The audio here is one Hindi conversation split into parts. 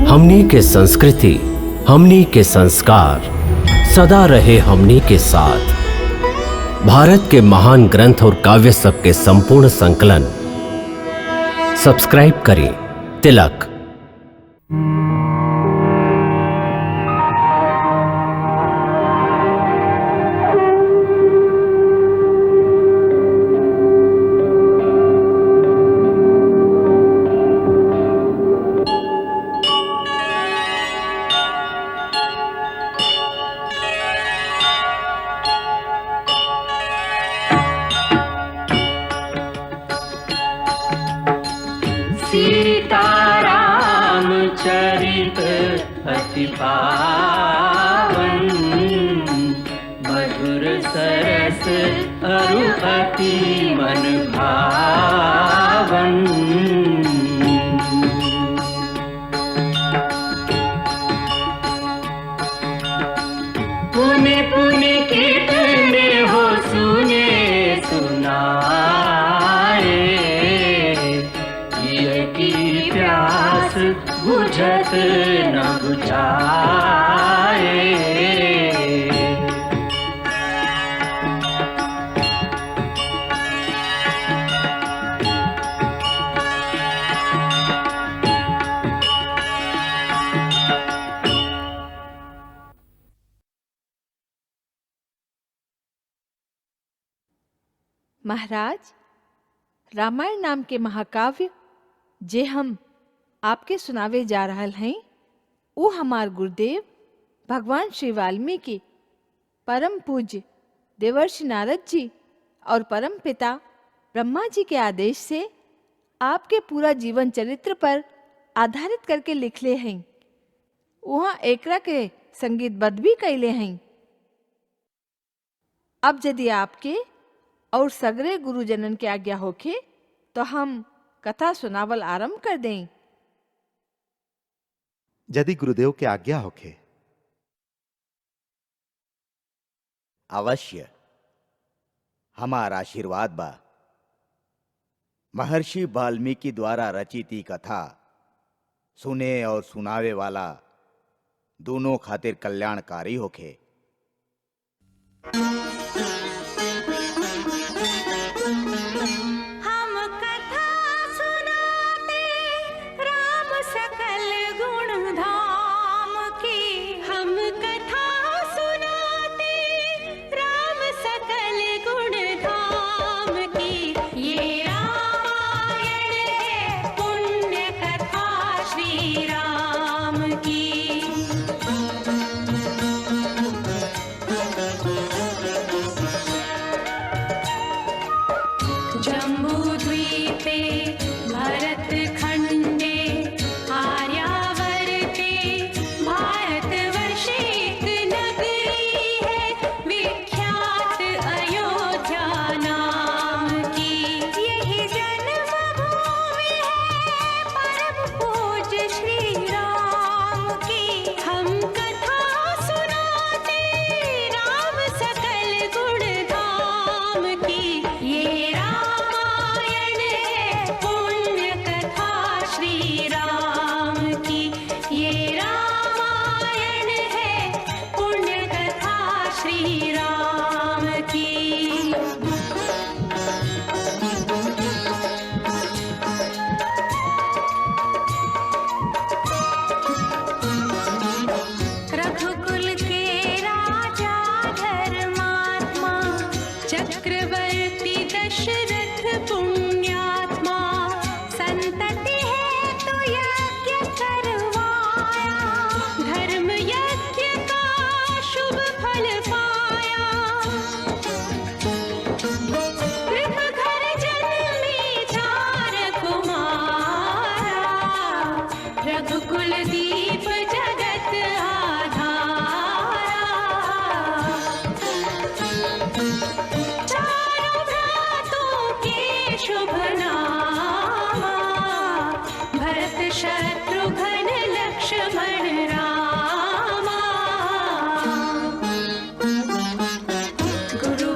हमनी के संस्कृति, हमनी के संस्कार सदा रहे हमनी के साथ। भारत के महान ग्रंथ और काव्य सब के संपूर्ण संकलन सब्सक्राइब करें तिलक। सीताराम चरित अति पावन, मधुर सरस अरु अति मन भावन। पुण्य पुण्य कितने हो सुने सुनाए, की प्यास बुझत न बुझाए। महाराज, रामायण नाम के महाकाव्य जे हम आपके सुनावे जा रहल हैं, वो हमार गुरुदेव भगवान श्री वाल्मीकि, परम पूज्य देवर्षि नारद जी और परम पिता ब्रह्मा जी के आदेश से आपके पूरा जीवन चरित्र पर आधारित करके लिखले हैं। वहाँ एकरा के संगीतबद्ध भी कैले हैं। अब यदि आपके और सगरे गुरुजनन के आज्ञा होखे तो हम कथा सुनावल आरंभ कर दें। यदि गुरुदेव के आज्ञा होखे। अवश्य, हमारा आशीर्वाद बा। महर्षि वाल्मीकि द्वारा रचित कथा सुने और सुनावे वाला दोनों खातिर कल्याणकारी होखे।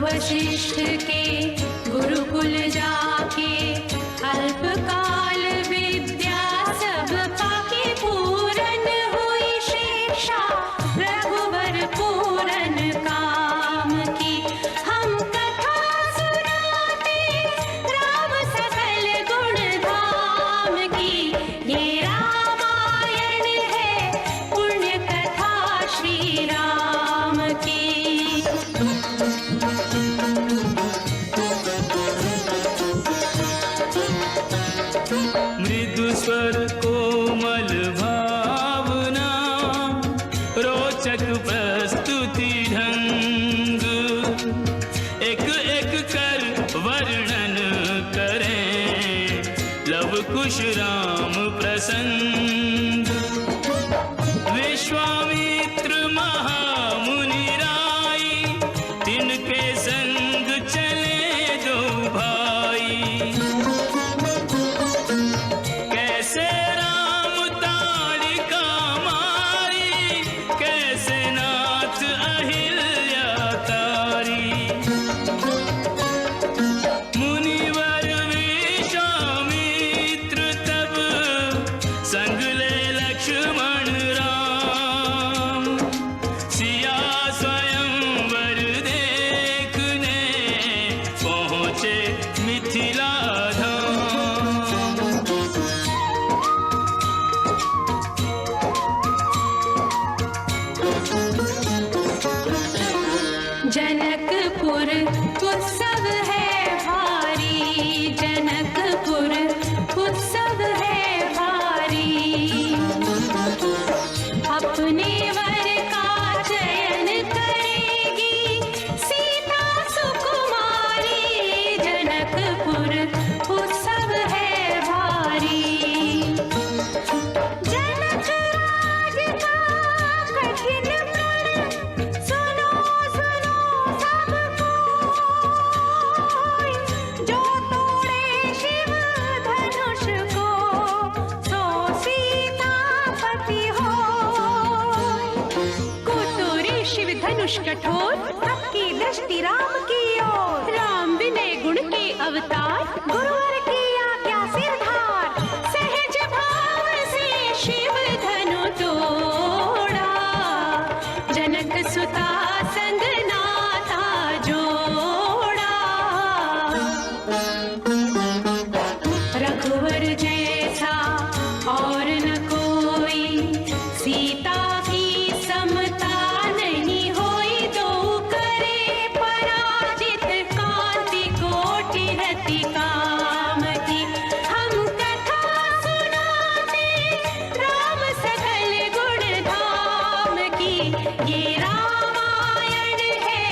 वशिष्ठ के गुरुकुल जाके अल्पकाल विद्या सब पाके पूरन संग, विश्वामित्र महामुनि राई, तिनके संग चले दो भाई। कैसे राम ताड़िका मारी, कैसे नाथ अहिल्या तारी। मुनिवर विश्वामित्र तब संग ले लक्ष्मण राम, सिया स्वयंवर देखने पहुँचे मिथिला धाम। जनकपुर उत्सव है भारी, जनकपुर उत्सव है भारी। अपने वर का चयन करेगी सीता सुकुमारी, जनकपुर उत्सव है भारी। जनक राज का कठिन प्रण, सुनो सुनो सब कोई, जो तोड़े शिव धनुष को सो सीतापति हो। कोतोरे शिव धनुष कठोर, सबकी दृष्टि राम की ओर। राम विनय गुण के अवतार, गुरुवर की आज्ञा सिरधार। सहज भाव से शिव धनु तोड़ा, जनक सुता संग नाता जोड़ा। रघुवर जैसा और न कोई, सीता की समता नहीं होई। दो करे पराजित, कांति कोटि रति काम की। हम कथा सुनाते राम सकल गुण धाम की। ये रामायण है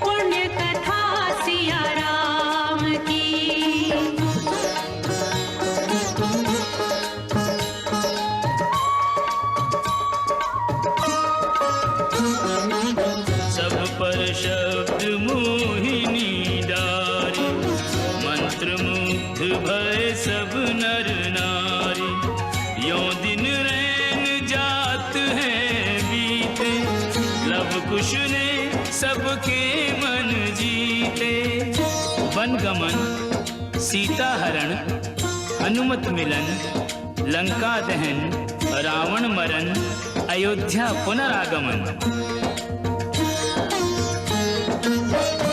पुण्य कथा सिया राम की। सब पर शब्द मोहिनी डारी, मंत्र मुग्ध भय सब नर नारी। यों दिन रैन जात हैं बीते, लव कुश ने सबके मन जीते। वन गमन, सीता हरण, हनुमत मिलन, लंका दहन, रावण मरण, अयोध्या पुनरागमन।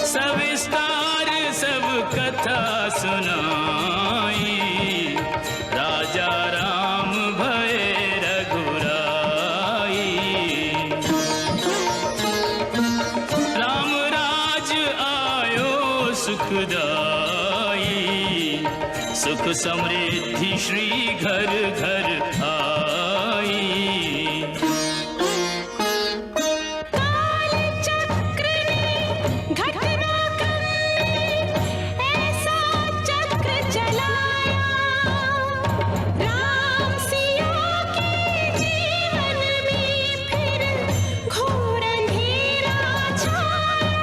सविस्तार सब कथा सुनाई, राजा राम भय रघुराई। राम राज आयो सुखदाई, सुख समृद्धि श्री घर घर आई। काल चक्र ने घटना करने, ऐसा चक्र चलाया। राम सिया के जीवन में फिर घोर अंधेरा छाया।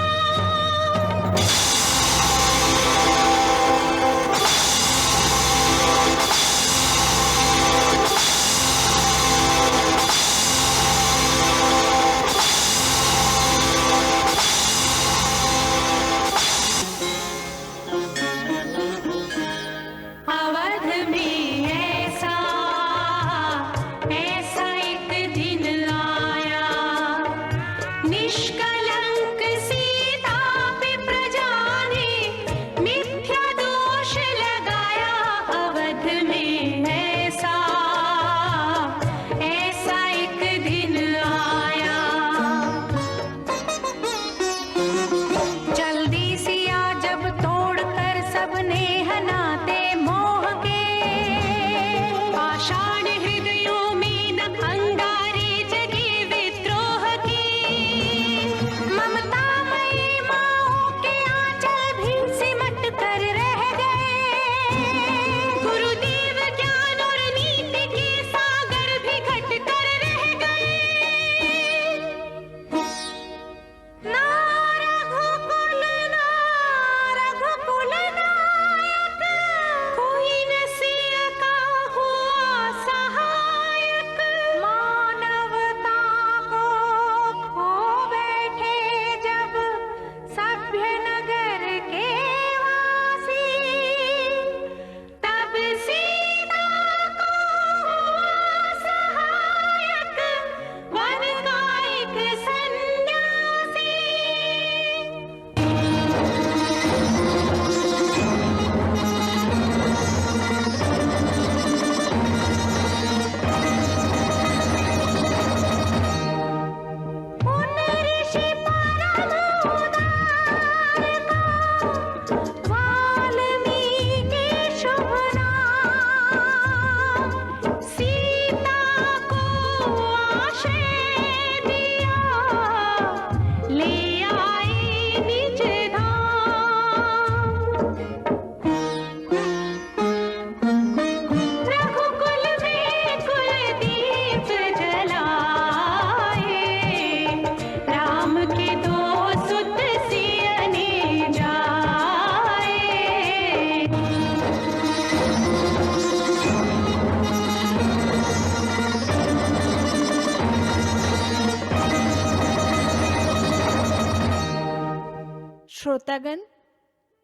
श्रोतागण,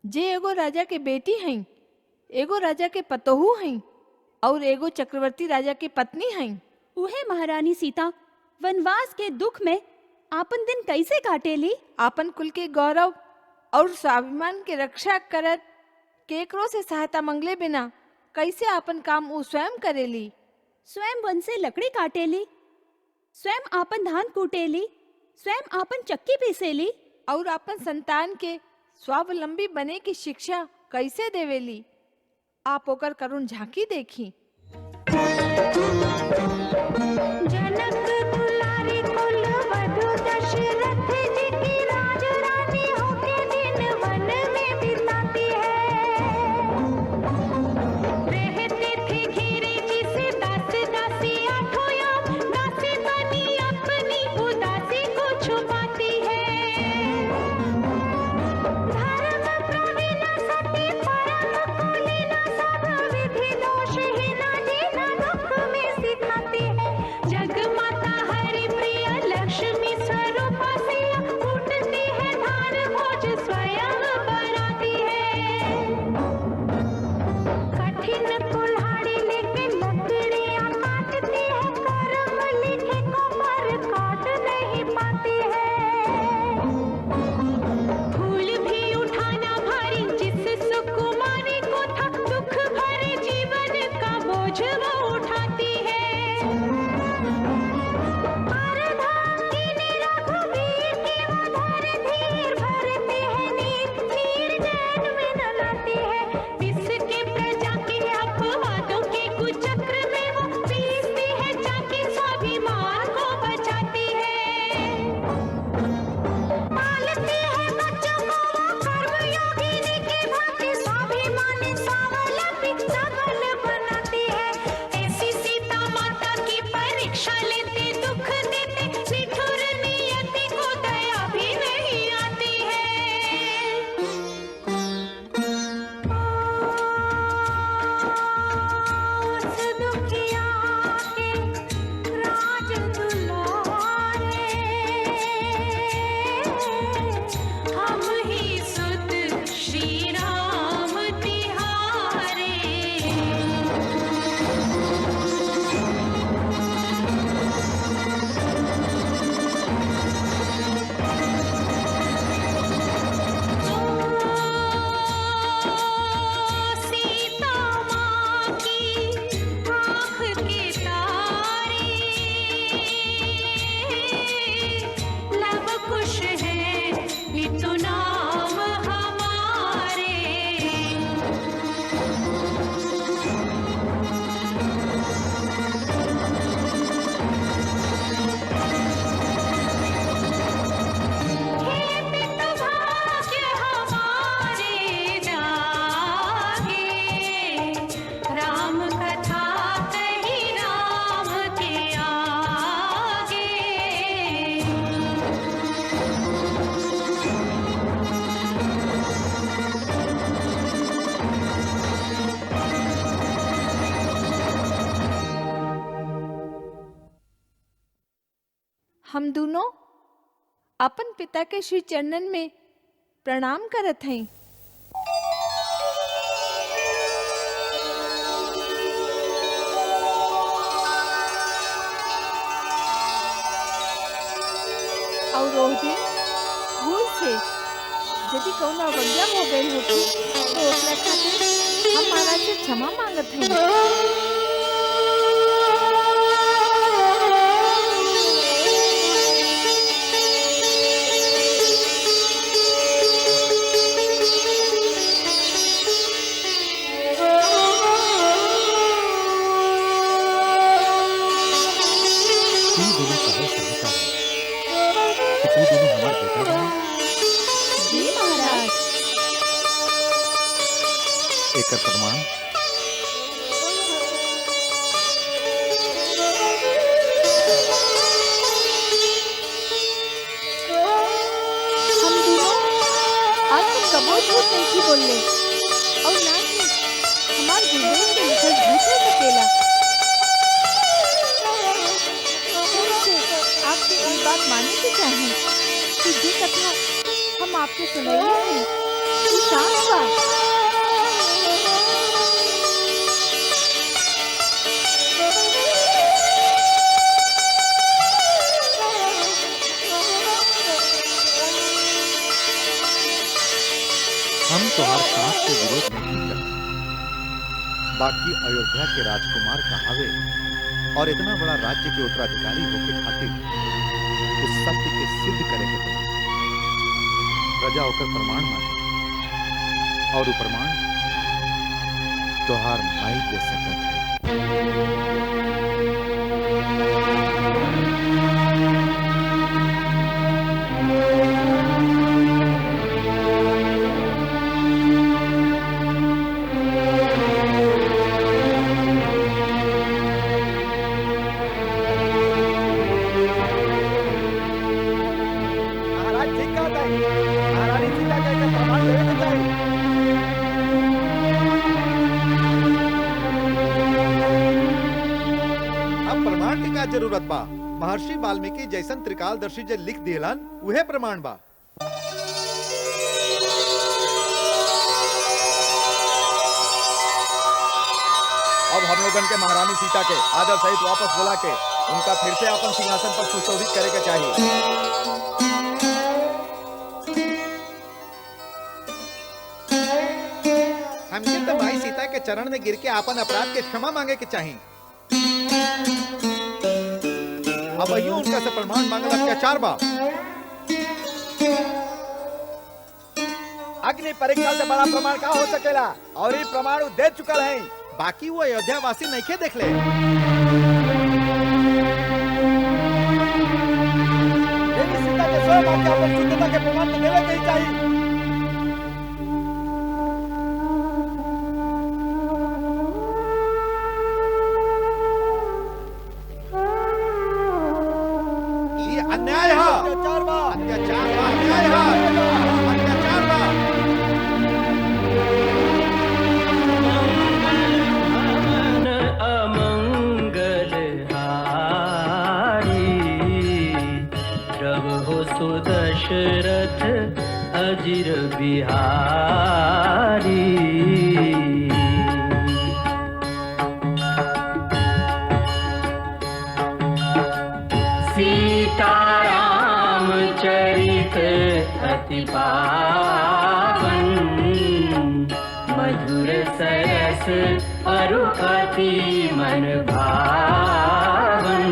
जे एगो राजा के बेटी हैं, एगो राजा के पतोहू हैं और एगो चक्रवर्ती राजा के पत्नी हैं। उहे महारानी सीता वनवास के दुख में आपन दिन कैसे काटेली? आपन कुल के गौरव और स्वाभिमान के रक्षा करत केकरो से सहायता मंगले बिना कैसे आपन काम वो स्वयं करेली। स्वयं वन से लकड़ी काटेली, स्वयं आपन धान कूटेली, स्वयं आपन चक्की पीसेली और अपन संतान के स्वावलंबी बने की शिक्षा कैसे देवेली। आप ओकर करुण झांकी देखी। जनक दुलारी कुल वधु दशरथ जी की राज रानी होके दिन वन में बिताती है। रहती थी घिरी जी से दास दासी आठों याम, दासी बनी अपनी उदासी को छुपाती है। धर्म प्रवीण सती परम कुलीन सब विधि दोषहीन जीना दुख में सिखाती है। जग माता हरि प्रिय लक्ष्मी स्वरूप सिया, उठती है धार भोज स्वयं बनाती है। कठिन कुल्हाड़ी लेके लकड़ियां काटती है, कर्म लिखे को पर काट नहीं पाती है। फूल भी उठाना भारी जिस सुकुमारी को था, दुख भरे जीवन का बोझ वो उठाती है। अर्धांगिनी रघुवीर की उधर धीर भरती है नीर, नीर जैन में न लाती है। इसके प्रजा के अपवादों के कुचक्र में वो पीसती है, जाके स्वाभिमान को बचाती है। पालती है बच्चों को वो कर्मयोगिनी की भांति, स्वाभिमानी स्वावलंबी सबल बनाती है। ऐसी सीता माता की परीक्षा लेते, दुख देते, निठुर नियति को दया भी नहीं आती है। उस दुखिया के राज दुलारे, हम ही सुत श्री राम तिहारे। सीता माँ की आँख के तारे, लव कुश है इतु नाम हमारे। खेत तो भाग्य हमारे जागे, राम कथा कही राम के आगे। हम दोनों अपन पिता के श्री चरणन में प्रणाम करत हैं। और ओह दिन भूल से यदि कौनो अवज्ञा हो गई होती तो ओकरा खातिर हम महाराज से क्षमा मांगत हैं। तू दोनों कहे कहता है कि तू दोनों हमार बेटा बने। जी महाराज। एकर प्रमाण हम दोनों आज तक कबो झूठ नहीं बोले और ना ही हमार गुरुदेव के लिखल झूठ हो सकेला। फिर से आपसे एक बात माने की चाहिए कि जे कथा हम हम आपके सुनैले हैं। तू शांत बा। हम तुम्हार साथ के विरोध नहीं करते, बाकी अयोध्या के राजकुमार कहावे और इतना बड़ा राज्य के उत्तराधिकारी होके खातिर उस सत्य के सिद्ध करे के पड़े। प्रजा होकर प्रमाण माने और वो प्रमाण तोहार माई दे सकत है। जरूरत बा। महर्षि वाल्मीकि जैसन त्रिकालदर्शी जे लिख दिलन उहे प्रमाण बा। अब हम लोगन के महारानी सीता के आदर सहित वापस बुला के उनका फिर से अपन सिंहासन पर सुशोभित करे के चाहिए। हमके तो माई सीता के चरण में गिर के अपन अपराध के क्षमा मांगे के चाहिए। अब यूं उनका से प्रमाण मांगल अत्याचार बा। अग्नि परीक्षा से बड़ा प्रमाण का हो सकेला और ये प्रमाण दे चुकल है। बाकी वो अयोध्या वासी नहीं के देख ले। देवी सीता के स्वयं आके अपन शुद्धता के प्रमाण तो देवे के ही चाहिए। अन्याय है, अत्याचार बा, अन्याय है, अत्याचार बा। अमंगल हारी प्रभु हो सुदशरथ अजिर बिहारी। सीताराम चरित अति पावन मधुर सरस अरु अति मन भावन।